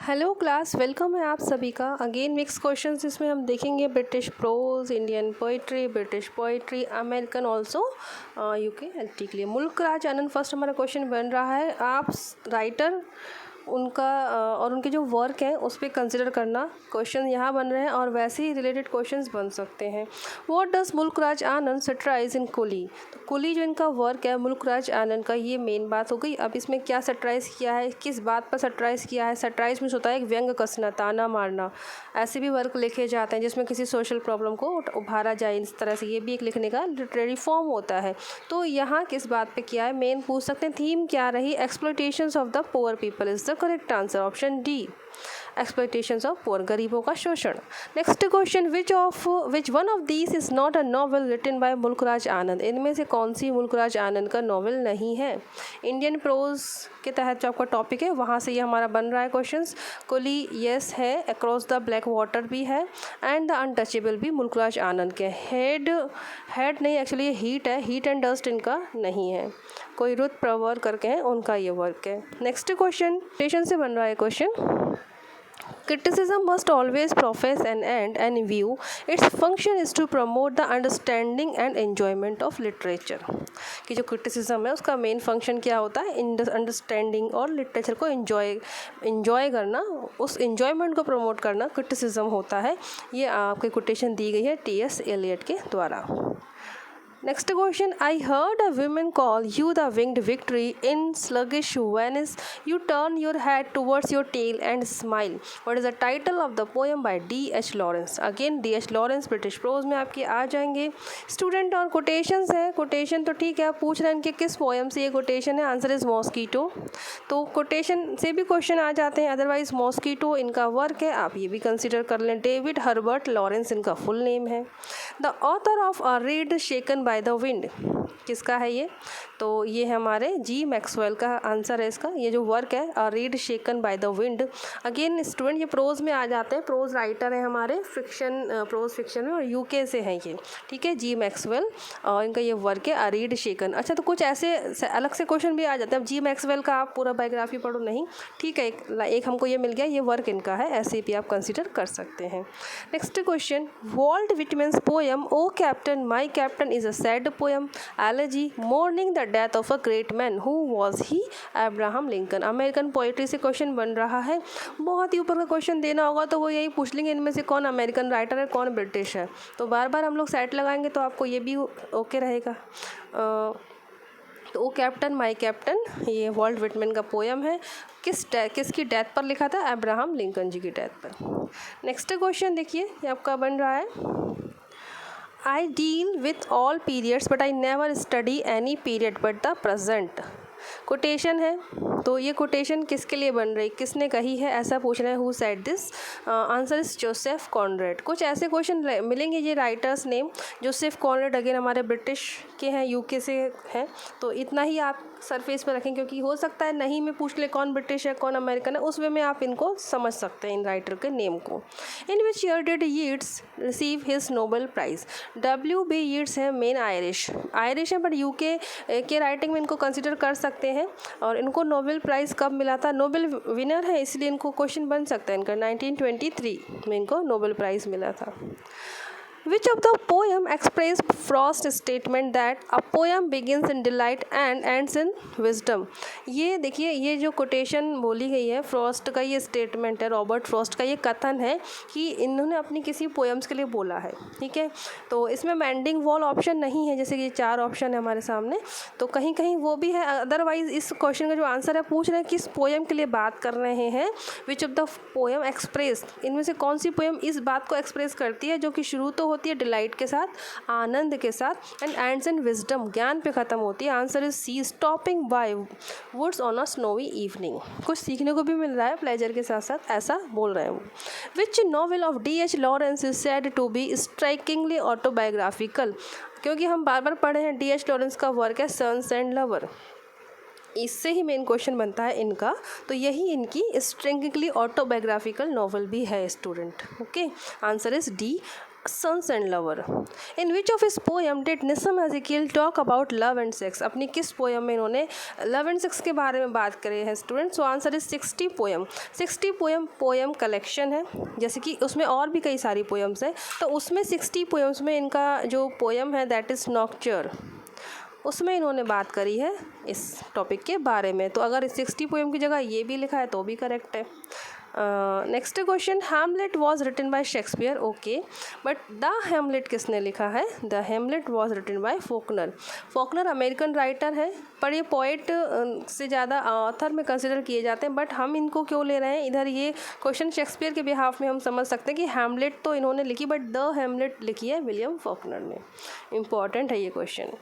Hello class, welcome है आप सभी का। अगेन मिक्स क्वेश्चंस इसमें हम देखेंगे British prose, Indian poetry, British poetry, American also, UK LT के लिए। मुल्क राज आनंद फर्स्ट हमारा क्वेश्चन बन रहा है। आप राइटर उनका और उनके जो वर्क है उस पर कंसिडर करना। क्वेश्चन यहाँ बन रहे हैं और वैसे ही रिलेटेड क्वेश्चंस बन सकते हैं। व्हाट डज मुल्क राज आनंद सैटिराइज इन कुली? तो कुली जो इनका वर्क है मुल्क राज आनंद का, ये मेन बात हो गई। अब इसमें क्या सैटिराइज किया है, किस बात पर सैटिराइज किया है? सैटिराइज मीन्स होता है एक व्यंग कसना, ताना मारना। ऐसे भी वर्क लिखे जाते हैं जिसमें किसी सोशल प्रॉब्लम को उभारा जाए, इस तरह से। ये भी एक लिखने का लिटरेरी फॉर्म होता है। तो यहाँ किस बात पे किया है, मेन पूछ सकते हैं। थीम क्या रही? Exploitations of the poor people is the correct answer, option D, exploitations of poor, गरीबों का शोषण। Next question, which one of these is not a novel written by Mulk Raj आनंद? इनमें से कौन सी मुल्क राज आनंद का नॉवल नहीं है? इंडियन प्रोज के तहत जो आपका टॉपिक है वहाँ से ये हमारा बन रहा है क्वेश्चंस। कुली यस है, अक्रॉस द ब्लैक वाटर भी है, एंड द अनटचेबल भी मुल्क राज आनंद के। हेड नहीं, एक्चुअली ये हीट है, हीट एंड डस्ट इनका नहीं है। कोई रुत प्रवर करके हैं, उनका ये वर्क है। नेक्स्ट क्वेश्चन स्टेशन से बन रहा है question. Criticism must always profess an end and view. Its function is to promote the understanding and enjoyment of literature. कि जो क्रिटिसिज्म है उसका मेन फंक्शन क्या होता है? अंडरस्टैंडिंग और लिटरेचर को इंजॉय करना, उस इंजॉयमेंट को प्रमोट करना क्रिटिसिज्म होता है। ये आपकी कोटेशन दी गई है टी.एस. एलियट के द्वारा। Next question, I heard a woman call you the winged victory in sluggish Venice. You turn your head towards your tail and smile. What is the title of the poem by D.H. Lawrence? Again D.H. Lawrence British prose में आपके आ जाएंगे। Student और quotations है। Quotation तो ठीक है, आप पूछ रहे हैं कि किस पोएम से ये कोटेशन है। Answer is mosquito. तो कोटेशन से भी क्वेश्चन आ जाते हैं, अदरवाइज मॉस्कीटो इनका वर्क है, आप ये भी कंसिडर कर लें। डेविड हर्बर्ट लॉरेंस इनका फुल नेम है। The author of a reed shaken by the wind किसका है ये? तो ये है हमारे जी मैक्सवेल का आंसर है इसका। ये जो वर्क है a reed shaken by the wind. Again student ये प्रोज में आ जाते हैं, प्रोज राइटर है हमारे, फिक्शन, प्रोज फिक्शन में, और यूके से हैं ये, ठीक है, जी मैक्सवेल, और इनका ये वर्क है अ रीड शेकन। अच्छा, तो कुछ ऐसे अलग से क्वेश्चन भी आ जाते हैं। अब जी मैक्सवेल का आप पूरा बायोग्राफी पढ़ो नहीं, ठीक है, एक हमको ये मिल गया, ये वर्क इनका है, ऐसे भी आप कंसिडर कर सकते हैं। Next question, Walt Whitman's poem O captain my captain is a sad poem. Elegy, mourning the death of a great man, who was he? Abraham Lincoln. American poetry से क्वेश्चन बन रहा है। बहुत ही ऊपर का क्वेश्चन देना होगा तो वो यही पूछ लेंगे इनमें से कौन अमेरिकन राइटर है, कौन ब्रिटिश है। तो बार बार हम लोग सेट लगाएंगे तो आपको ये भी ओके रहेगा। तो ओ कैप्टन माई कैप्टन ये वॉल्ट विटमैन का पोएम है। किसकी डेथ पर लिखा था? अब्राहम लिंकन जी की डेथ पर। नेक्स्ट क्वेश्चन देखिए, ये आपका बन रहा है। I deal with all periods but I never study any period but the present. Quotation है, तो ये कोटेशन किसके लिए बन रही, किसने कही है, ऐसा पूछ रहे हैं। Who said this? Answer is Joseph Conrad. कुछ ऐसे क्वेश्चन मिलेंगे, ये writers name Joseph Conrad again हमारे ब्रिटिश के हैं, यूके से हैं, तो इतना ही आप सरफेस पर रखें, क्योंकि हो सकता है नहीं में पूछ ले कौन ब्रिटिश है कौन अमेरिकन है, उस वे में आप इनको समझ सकते हैं इन राइटर के नेम को। In which year did Yeats receive his Nobel prize? W.B. Yeats है मेन आयरिश है, बट यूके के राइटिंग में इनको कंसिडर कर सकते हैं। और इनको नोबेल प्राइज़ कब मिला था? नोबेल विनर है, इसलिए इनको क्वेश्चन बन सकता है इनका। 1923 में इनको नोबेल प्राइज़ मिला था। Which of the poem express Frost's statement that a poem begins in delight and ends in wisdom? ये देखिए, ये जो कोटेशन बोली गई है, फ्रॉस्ट का ये स्टेटमेंट है, रॉबर्ट फ्रॉस्ट का ये कथन है कि इन्होंने अपनी किसी पोएम्स के लिए बोला है, ठीक है। तो इसमें मैंडिंग वॉल ऑप्शन नहीं है, जैसे कि 4 ऑप्शन है हमारे सामने, तो कहीं कहीं वो भी है। अदरवाइज इस क्वेश्चन का जो आंसर है, पूछ रहे हैं किस पोएम के लिए बात कर रहे हैं। Which of the poem express, इनमें से कौन सी पोएम इस बात को एक्सप्रेस करती है जो कि शुरू तो होती है डिलाइट के साथ, आनंद के साथ, एंड एंड्स इन विजडम, ज्ञान पे खत्म होती है। Answer is C, stopping by woods on a snowy evening. कुछ सीखने को भी मिल रहा है प्लेजर के साथ साथ, ऐसा बोल रहे हैं वो। Which novel of D.H. Lawrence is said to be strikingly autobiographical? क्योंकि हम बार बार पढ़े हैं, D.H. लॉरेंस का वर्क है सन्स एंड लवर, इससे ही मेन क्वेश्चन बनता है इनका, तो यही इनकी स्ट्रिंगली ऑटोबायोग्राफिकल नॉवल भी है student. Okay, answer is D, sons and lovers. In which of his poem did Nissim Ezekiel talk about love and sex. अपनी किस पोएम में इन्होंने लव एंड सेक्स के बारे में बात करी है student? So answer is 60 poem. 60 poem collection है, जैसे कि उसमें और भी कई सारी पोएम्स हैं, तो उसमें 60 पोएम्स में इनका जो पोएम है दैट इज़ नॉक्चर, उसमें इन्होंने बात करी है इस टॉपिक के बारे में। तो अगर 60 पोएम की जगह ये भी लिखा है तो भी करेक्ट है। Next question, Hamlet was written by Shakespeare. Okay, but the Hamlet किसने लिखा है? The Hamlet was written by Faulkner. Faulkner American writer है, पर ये पोइट से ज़्यादा ऑथर में कंसिडर किए जाते हैं, बट हम इनको क्यों ले रहे हैं इधर? ये क्वेश्चन शेक्सपियर के बिहाफ में हम समझ सकते हैं कि हैमलेट तो इन्होंने लिखी, बट द हैमलेट लिखी है विलियम फॉकनर ने। इम्पॉर्टेंट है ये question.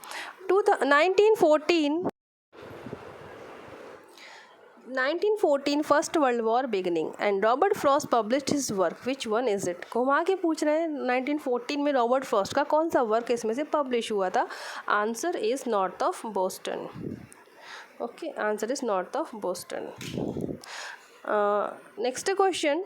1914 first world war beginning and Robert Frost published his work, which one is it? घुमा के पूछ रहे हैं 1914 में रॉबर्ट फ्रॉस्ट का कौन सा वर्क इसमें से पब्लिश हुआ था? Answer is north of Boston. Okay, answer is north of Boston. Next question,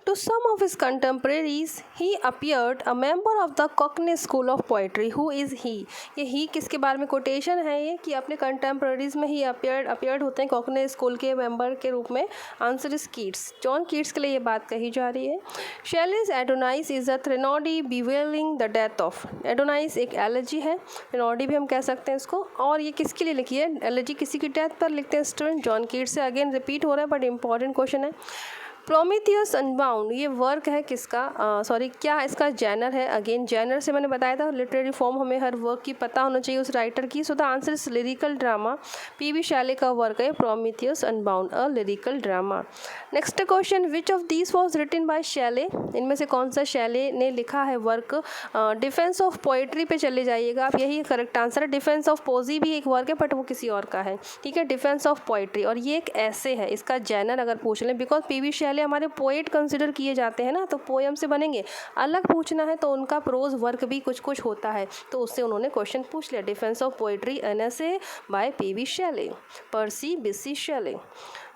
To some of his contemporaries, he appeared a member of the Cockney School of Poetry. Who is he? ये he किसके बारे में quotation है ये कि अपने contemporaries में ही appeared होते हैं कॉकने स्कूल के मेंबर के रूप में? Answer is Keats. John Keats के लिए ये बात कही जा रही है। Shelley's Adonais is a threnody bewailing the death of. Adonais एक एलर्जी है, थ्रेनोडी भी हम कह सकते हैं इसको, और ये किसके लिए लिखी है? एलर्जी किसी की डेथ पर लिखते हैं स्टूडेंट। जॉन कीट्स से अगेन रिपीट हो रहा है बट इंपॉर्टेंट क्वेश्चन है। प्रोमीथियस अनबाउंड ये वर्क है किसका? क्या इसका जैनर है? अगेन जैनर से मैंने बताया था लिटरेरी फॉर्म हमें हर वर्क की पता होना चाहिए उस राइटर की। So the answer is lyrical drama. PB Shelley का वर्क है Prometheus unbound, a lyrical drama. Next question, which of these was written by Shelley? इनमें से कौन सा शैले ने लिखा है वर्क? डिफेंस ऑफ पोइट्री पे चले जाइएगा आप, यही करेक्ट आंसर है। डिफेंस ऑफ पोजी भी एक वर्क है बट वो किसी और का है, ठीक है। डिफेंस ऑफ पोइट्री, और ये एक ऐसे है, इसका जैनर अगर पूछ लें, बिकॉज पीबी शैले हमारे पोएट कंसिडर किए जाते हैं ना, तो पोएम से बनेंगे। अलग पूछना है तो उनका प्रोज वर्क भी कुछ कुछ होता है, तो उससे उन्होंने क्वेश्चन पूछ लिया। Defence of poetry an essay by PB Shelley, Percy Bysshe Shelley.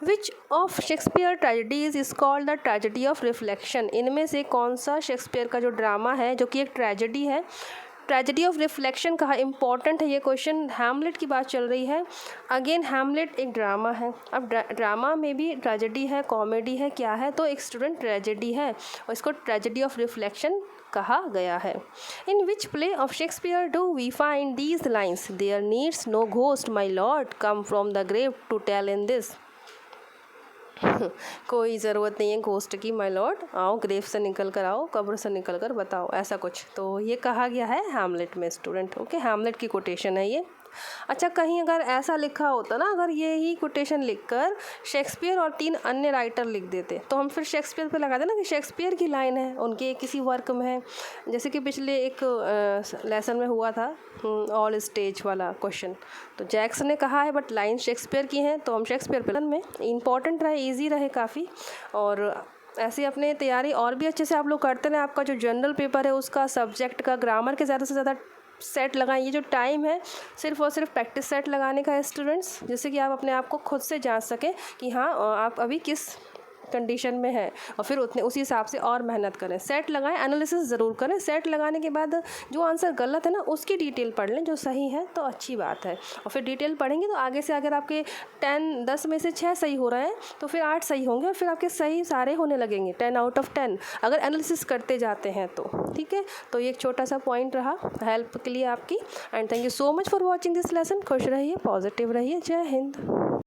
Which of Shakespeare tragedies is called the tragedy of reflection? इनमें से कौन सा शेक्सपियर का जो ड्रामा है जो कि एक ट्रेजेडी है, ट्रेजेडी ऑफ रिफ्लेक्शन कहा? इंपॉर्टेंट है ये क्वेश्चन। हैमलेट की बात चल रही है, अगेन हैमलेट एक ड्रामा है। अब ड्रामा में भी ट्रेजेडी है, कॉमेडी है, क्या है? तो एक स्टूडेंट ट्रेजेडी है और इसको ट्रेजेडी ऑफ रिफ्लेक्शन कहा गया है। In which play of Shakespeare do we find these lines? There needs no ghost my lord come from the grave to tell in this. कोई ज़रूरत नहीं है घोस्ट की माय लॉर्ड, आओ ग्रेव से निकल कर आओ, कब्र से निकल कर बताओ, ऐसा कुछ तो ये कहा गया है हैमलेट में स्टूडेंट। ओके, हैमलेट की कोटेशन है ये। अच्छा, कहीं अगर ऐसा लिखा होता ना, अगर ये ही कोटेशन लिखकर शेक्सपियर और 3 अन्य राइटर लिख देते तो हम फिर शेक्सपियर पे लगा देना कि शेक्सपियर की लाइन है, उनके किसी वर्क में है। जैसे कि पिछले एक लेसन में हुआ था ऑल स्टेज वाला क्वेश्चन, तो जैक्स ने कहा है बट लाइन शेक्सपियर की हैं, तो हम शेक्सपियर पे में इंपॉर्टेंट रहे, ईजी रहे काफ़ी। और ऐसे अपने तैयारी और भी अच्छे से आप लोग करते रहे। आपका जो जनरल पेपर है उसका सब्जेक्ट का ग्रामर के ज़्यादा से ज़्यादा सेट लगाएं। ये जो टाइम है सिर्फ और सिर्फ प्रैक्टिस सेट लगाने का है स्टूडेंट्स, जिससे कि आप अपने आप को खुद से जांच सकें कि हाँ आप अभी किस कंडीशन में है, और फिर उसी हिसाब से और मेहनत करें। सेट लगाएं, एनालिसिस ज़रूर करें। सेट लगाने के बाद जो आंसर गलत है ना उसकी डिटेल पढ़ लें, जो सही है तो अच्छी बात है। और फिर डिटेल पढ़ेंगे तो आगे से अगर आपके 10 में से 6 सही हो रहे हैं तो फिर 8 सही होंगे और फिर आपके सही सारे होने लगेंगे 10 आउट ऑफ 10 अगर एनालिसिस करते जाते हैं तो, ठीक है। तो ये एक छोटा सा पॉइंट रहा हेल्प के लिए आपकी। And thank you so much for watching this lesson. खुश रहिए, पॉजिटिव रहिए। जय हिंद।